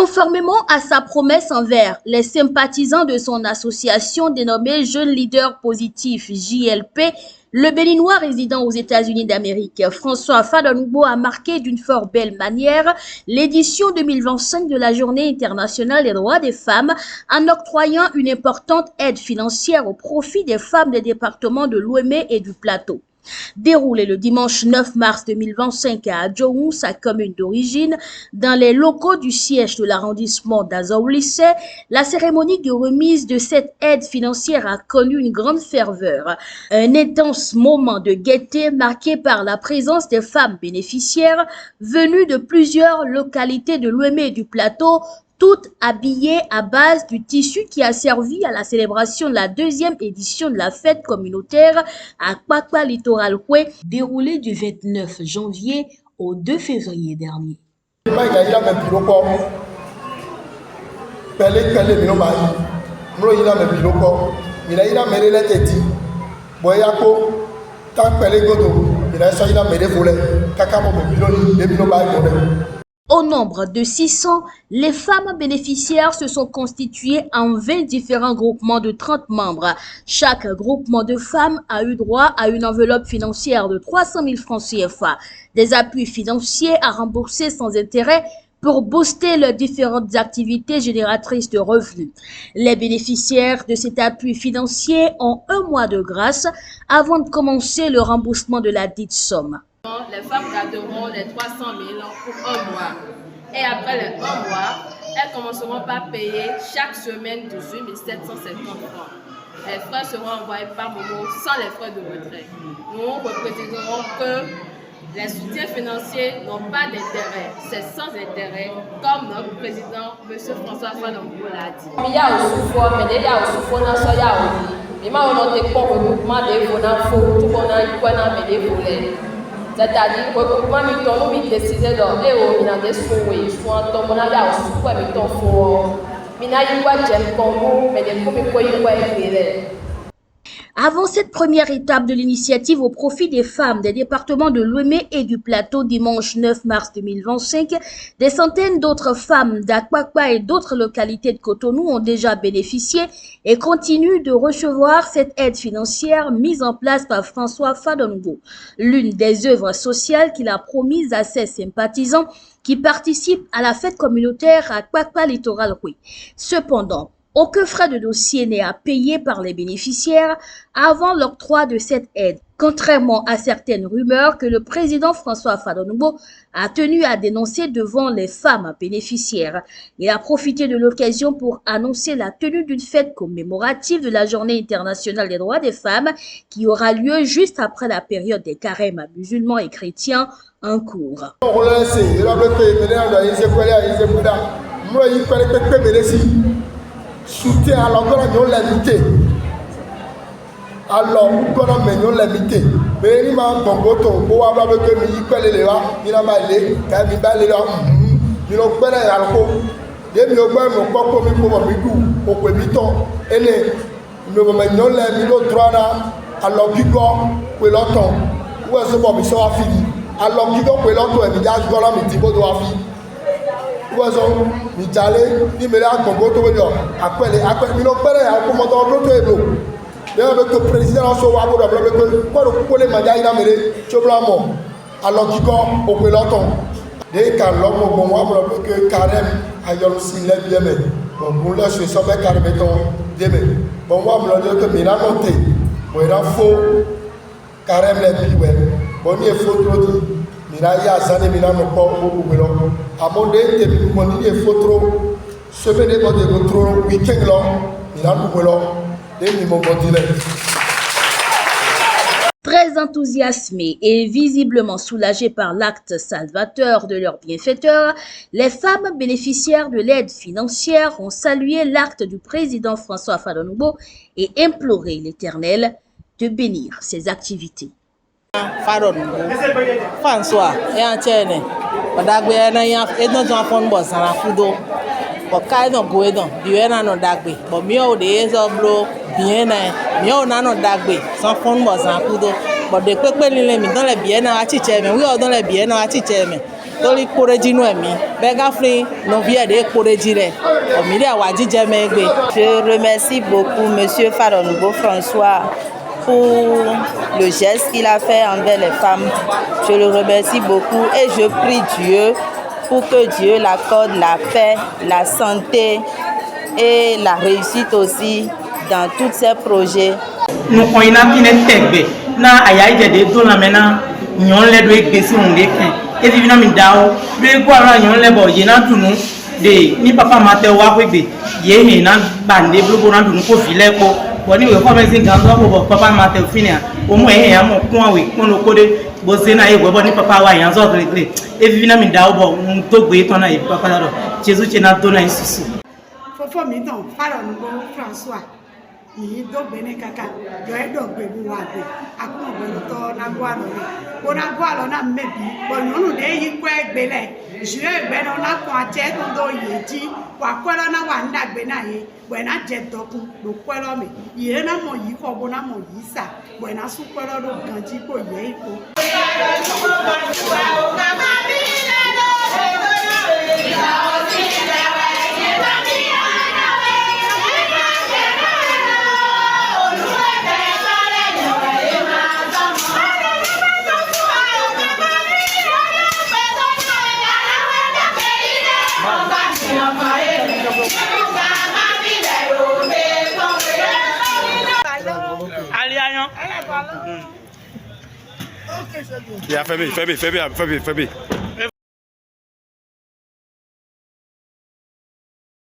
Conformément à sa promesse envers les sympathisants de son association dénommée Jeunes Leaders Positifs JLP, le Béninois résident aux États-Unis d'Amérique, François Fadonoubo, a marqué d'une fort belle manière l'édition 2025 de la Journée internationale des droits des femmes en octroyant une importante aide financière au profit des femmes des départements de l'Ouémé et du Plateau. Déroulé le dimanche 9 mars 2025 à Adjoou, sa commune d'origine, dans les locaux du siège de l'arrondissement d'Azaoulissé, la cérémonie de remise de cette aide financière a connu une grande ferveur. Un intense moment de gaieté marqué par la présence des femmes bénéficiaires venues de plusieurs localités de l'Ouémé et du Plateau, toutes habillées à base du tissu qui a servi à la célébration de la deuxième édition de la fête communautaire à Kpakpa Littoral Houé, déroulée du 29 janvier au 2 février dernier. Au nombre de 600, les femmes bénéficiaires se sont constituées en 20 différents groupements de 30 membres. Chaque groupement de femmes a eu droit à une enveloppe financière de 300 000 francs CFA, des appuis financiers à rembourser sans intérêt pour booster leurs différentes activités génératrices de revenus. Les bénéficiaires de cet appui financier ont un mois de grâce avant de commencer le remboursement de la dite somme. Les femmes garderont les 300 000 pour un mois. Et après les 1 mois, elles commenceront par payer chaque semaine 18 750 francs. Les frais seront envoyés par Momo sans les frais de retrait. Nous repréciserons que les soutiens financiers n'ont pas d'intérêt, c'est sans intérêt, comme notre président, M. François Fadonoubo, l'a dit. Il y a aussi fort, mais il y a aussi fort dans ce yaoudi. Il y a aussi fort regroupement des volants, tout le monde a eu quoi dans les volets. C'est-à-dire que le gouvernement a décidé de faire des souhaits, soit en tombant là, soit en tombant. Mais il y a des Congo, mais des Congo. Avant cette première étape de l'initiative au profit des femmes des départements de l'Ouémé et du Plateau dimanche 9 mars 2025, des centaines d'autres femmes d'Akpakpa et d'autres localités de Cotonou ont déjà bénéficié et continuent de recevoir cette aide financière mise en place par François Fadonoubo, l'une des œuvres sociales qu'il a promises à ses sympathisants qui participent à la fête communautaire à Kpakpa Littoral Houé. Cependant, aucun frais de dossier n'est à payer par les bénéficiaires avant l'octroi de cette aide, contrairement à certaines rumeurs que le président François Fadonoubo a tenu à dénoncer devant les femmes bénéficiaires. Il a profité de l'occasion pour annoncer la tenue d'une fête commémorative de la Journée internationale des droits des femmes qui aura lieu juste après la période des carêmes musulmans et chrétiens en cours. Soutien à l'endroit de l'amitié. Alors, nous connaissons l'amitié. Mais il m'a dit que nous avons que nous connaissons les gens, nous avons les gens, nous avons les gens, nous Poison, Mijale, Nimela, Congo, après les commandant de l'autre. Avec le président, pour les médailles, alors qu'il au peloton. Dès qu'à l'homme, bon, moi, que carême, ailleurs aussi, les bien, bon, pour là, je suis sauvé carême, bon, moi, je me dis que Mira monté, bon, il a faux, carême, les billes, bon, il est faux, trop dit. Mira ya zane mina no ko o belo amonde te moni e fotro semaine de votre week-end là mira no belo de mi mo continue. Très enthousiasmés et visiblement soulagés par l'acte salvateur de leur bienfaiteur, les femmes bénéficiaires de l'aide financière ont salué l'acte du président François Fadonoubo et imploré l'Éternel de bénir ses activités. François et Antienne, Dagbe et nos enfants bossent à la foudre. Pour qu'elle ne go dans, bien à nos Dagbe, pour mieux des oblos, bien mieux à nos Dagbe, sans fond bossent à la foudre. Pour des peu les dans les biens à Tichème, oui, dans les biens à Tichème. Toli Koreji no emi. Bega free no vie de Koreji le. Omiri awaji jemegbe. Je remercie beaucoup Monsieur Fadonougo François pour le geste qu'il a fait envers les femmes. Je le remercie beaucoup et je prie Dieu pour que Dieu l'accorde la paix, la santé et la réussite aussi dans tous ses projets. Nous avons une na ayayi de do la mena nyon le do egbesi on le ken e vivina mi dawo be ko ara nyon le bo ye na dunu de ni papa ma te wa ko egbe ye he na bande blogo na dunu ko vile ko boni we ko me sin gan do bo papa ma te finia o mo e ya mo kun awe kun lo ko de bo se na e bo ni papa wa yan so gre e vivina mi dawo bo un to gbe to na e papa la do Jesus che na do na isusu fofo mi don Fadonougo François ni do bene kaka yo edo gbebu wa gbe akumo gbe to na gwa lo ni bo na gwa lo na mebi bo nyunu de yi kwa egbe le ju egbe no na kwa che to do ye ji wa kwa lo na wa nda gbe na ye bo na je dokun lo kwa lo mi ye na mo yi ko bo na mo yi sa bo na su kwa lo do ganji bo ye iko Yeah, Femi.